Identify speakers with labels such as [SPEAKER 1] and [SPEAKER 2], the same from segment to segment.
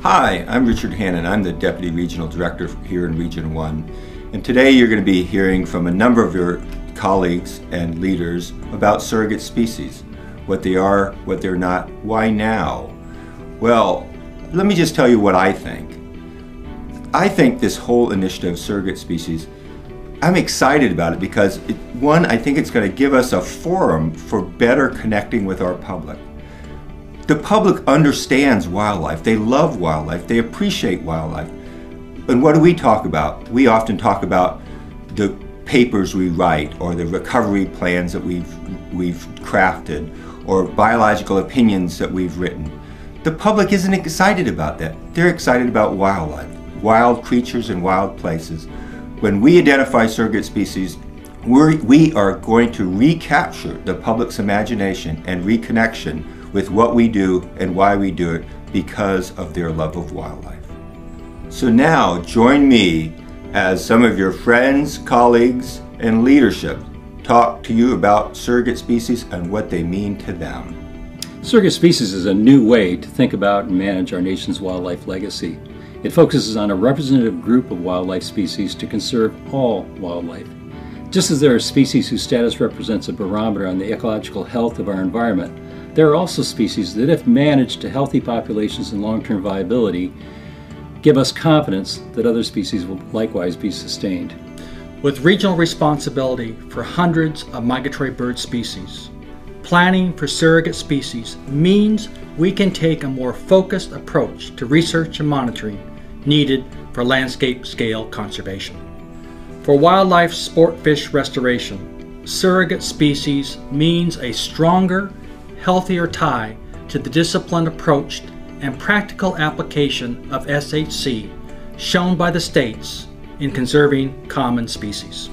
[SPEAKER 1] Hi, I'm Richard Hannon. I'm the Deputy Regional Director here in Region 1. And today you're going to be hearing from a number of your colleagues and leaders about surrogate species. What they are, what they're not, why now? Well, let me just tell you what I think. I think this whole initiative, surrogate species, I'm excited about it because, one, I think it's going to give us a forum for better connecting with our public. The public understands wildlife, they love wildlife, they appreciate wildlife. And what do we talk about? We often talk about the papers we write or the recovery plans that we've crafted or biological opinions that we've written. The public isn't excited about that. They're excited about wildlife, wild creatures and wild places. When we identify surrogate species, we are going to recapture the public's imagination and reconnection with what we do and why we do it because of their love of wildlife. So now join me as some of your friends, colleagues, and leadership talk to you about surrogate species and what they mean to them.
[SPEAKER 2] Surrogate species is a new way to think about and manage our nation's wildlife legacy. It focuses on a representative group of wildlife species to conserve all wildlife. Just as there are species whose status represents a barometer on the ecological health of our environment, there are also species that, if managed to healthy populations and long-term viability, give us confidence that other species will likewise be sustained.
[SPEAKER 3] With regional responsibility for hundreds of migratory bird species, planning for surrogate species means we can take a more focused approach to research and monitoring needed for landscape-scale conservation. For wildlife sportfish restoration, surrogate species means a stronger, healthier tie to the disciplined approach and practical application of SHC shown by the states in conserving common species.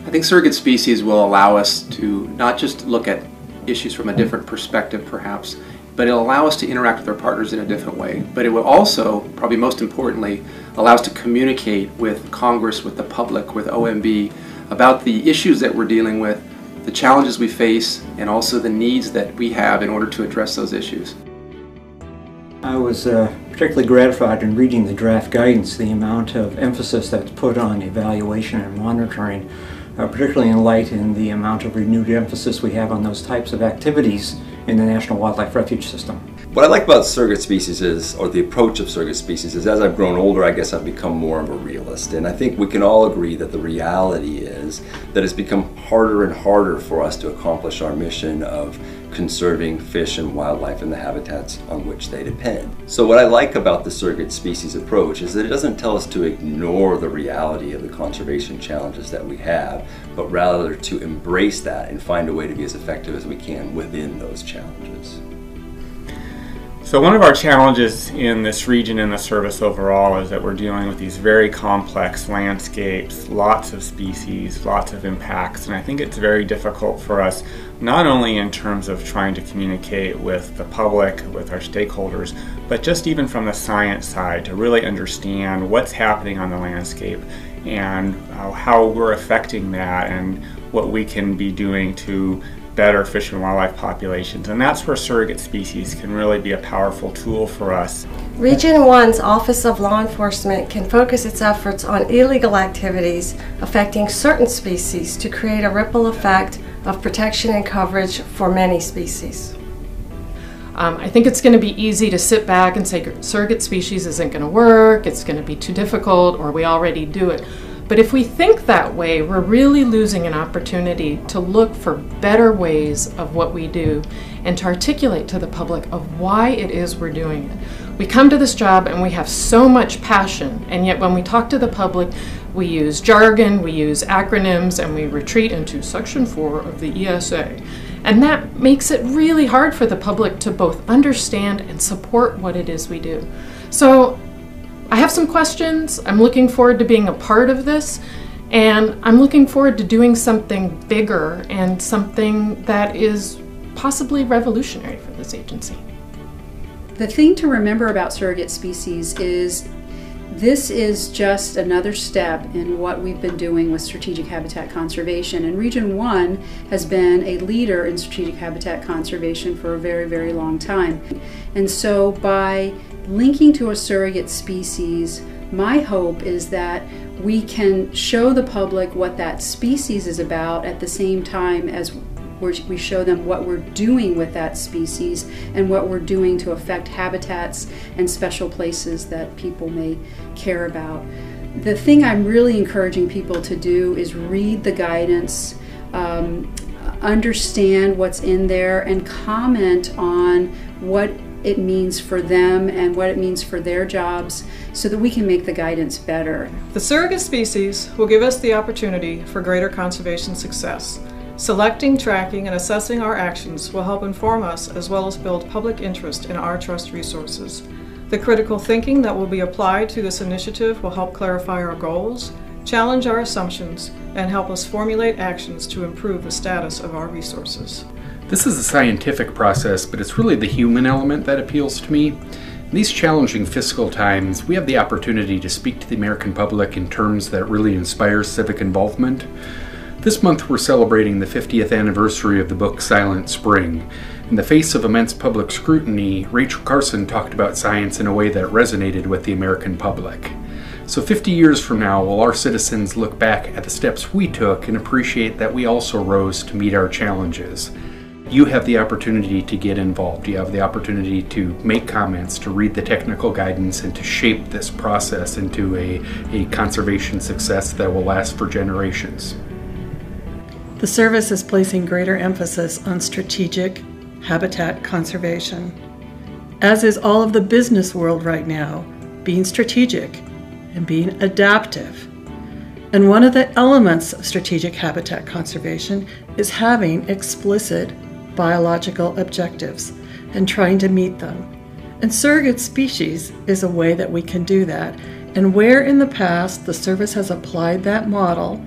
[SPEAKER 4] I think surrogate species will allow us to not just look at issues from a different perspective perhaps, but it'll allow us to interact with our partners in a different way. But it will also, probably most importantly, allow us to communicate with Congress, with the public, with OMB about the issues that we're dealing with, the challenges we face, and also the needs that we have in order to address those issues.
[SPEAKER 5] I was particularly gratified in reading the draft guidance, the amount of emphasis that's put on evaluation and monitoring, particularly in light in the amount of renewed emphasis we have on those types of activities in the National Wildlife Refuge System.
[SPEAKER 6] What I like about surrogate species is, or the approach of surrogate species is, as I've grown older, I guess I've become more of a realist. And I think we can all agree that the reality is that it's become harder and harder for us to accomplish our mission of conserving fish and wildlife in the habitats on which they depend. So what I like about the surrogate species approach is that it doesn't tell us to ignore the reality of the conservation challenges that we have, but rather to embrace that and find a way to be as effective as we can within those challenges.
[SPEAKER 7] So one of our challenges in this region and the service overall is that we're dealing with these very complex landscapes, lots of species, lots of impacts, and I think it's very difficult for us, not only in terms of trying to communicate with the public, with our stakeholders, but just even from the science side to really understand what's happening on the landscape and how we're affecting that and what we can be doing to better fish and wildlife populations, and that's where surrogate species can really be a powerful tool for us.
[SPEAKER 8] Region 1's Office of Law Enforcement can focus its efforts on illegal activities affecting certain species to create a ripple effect of protection and coverage for many species.
[SPEAKER 9] I think it's going to be easy to sit back and say surrogate species isn't going to work, it's going to be too difficult, or we already do it. But if we think that way, we're really losing an opportunity to look for better ways of what we do and to articulate to the public of why it is we're doing it. We come to this job and we have so much passion, and yet when we talk to the public, we use jargon, we use acronyms, and we retreat into Section 4 of the ESA. And that makes it really hard for the public to both understand and support what it is we do. So I have some questions. I'm looking forward to being a part of this, and I'm looking forward to doing something bigger and something that is possibly revolutionary for this agency.
[SPEAKER 10] The thing to remember about surrogate species is this is just another step in what we've been doing with strategic habitat conservation. And Region 1 has been a leader in strategic habitat conservation for a very, very long time. And so by linking to a surrogate species, my hope is that we can show the public what that species is about at the same time as we show them what we're doing with that species and what we're doing to affect habitats and special places that people may care about. The thing I'm really encouraging people to do is read the guidance, understand what's in there, and comment on what it means for them and what it means for their jobs so that we can make the guidance better.
[SPEAKER 11] The surrogate species will give us the opportunity for greater conservation success. Selecting, tracking, and assessing our actions will help inform us as well as build public interest in our trust resources. The critical thinking that will be applied to this initiative will help clarify our goals, challenge our assumptions, and help us formulate actions to improve the status of our resources.
[SPEAKER 12] This is a scientific process, but it's really the human element that appeals to me. In these challenging fiscal times, we have the opportunity to speak to the American public in terms that really inspire civic involvement. This month we're celebrating the 50th anniversary of the book Silent Spring. In the face of immense public scrutiny, Rachel Carson talked about science in a way that resonated with the American public. So 50 years from now, will our citizens look back at the steps we took and appreciate that we also rose to meet our challenges? You have the opportunity to get involved. You have the opportunity to make comments, to read the technical guidance, and to shape this process into a conservation success that will last for generations.
[SPEAKER 13] The service is placing greater emphasis on strategic habitat conservation, as is all of the business world right now, being strategic and being adaptive. And one of the elements of strategic habitat conservation is having explicit biological objectives and trying to meet them. And surrogate species is a way that we can do that. And where in the past the service has applied that model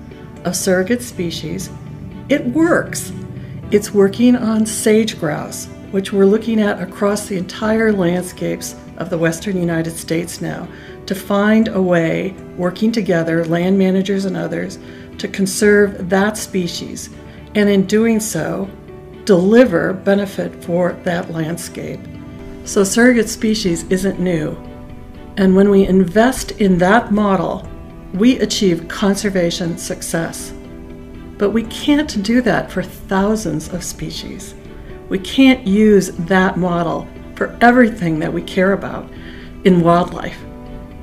[SPEAKER 13] of surrogate species, it works. It's working on sage grouse, which we're looking at across the entire landscapes of the western United States now, to find a way, working together, land managers and others, to conserve that species, and in doing so, deliver benefit for that landscape. So surrogate species isn't new. And when we invest in that model, we achieve conservation success. But we can't do that for thousands of species. We can't use that model for everything that we care about in wildlife.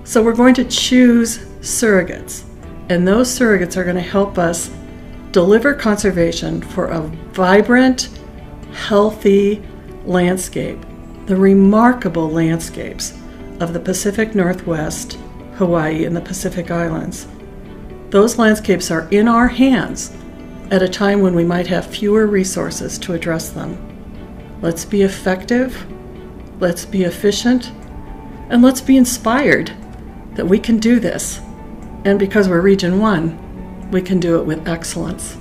[SPEAKER 13] So we're going to choose surrogates, and those surrogates are going to help us deliver conservation for a vibrant, healthy landscape, the remarkable landscapes of the Pacific Northwest, Hawaii, and the Pacific Islands. Those landscapes are in our hands at a time when we might have fewer resources to address them. Let's be effective, let's be efficient, and let's be inspired that we can do this. And because we're Region 1, we can do it with excellence.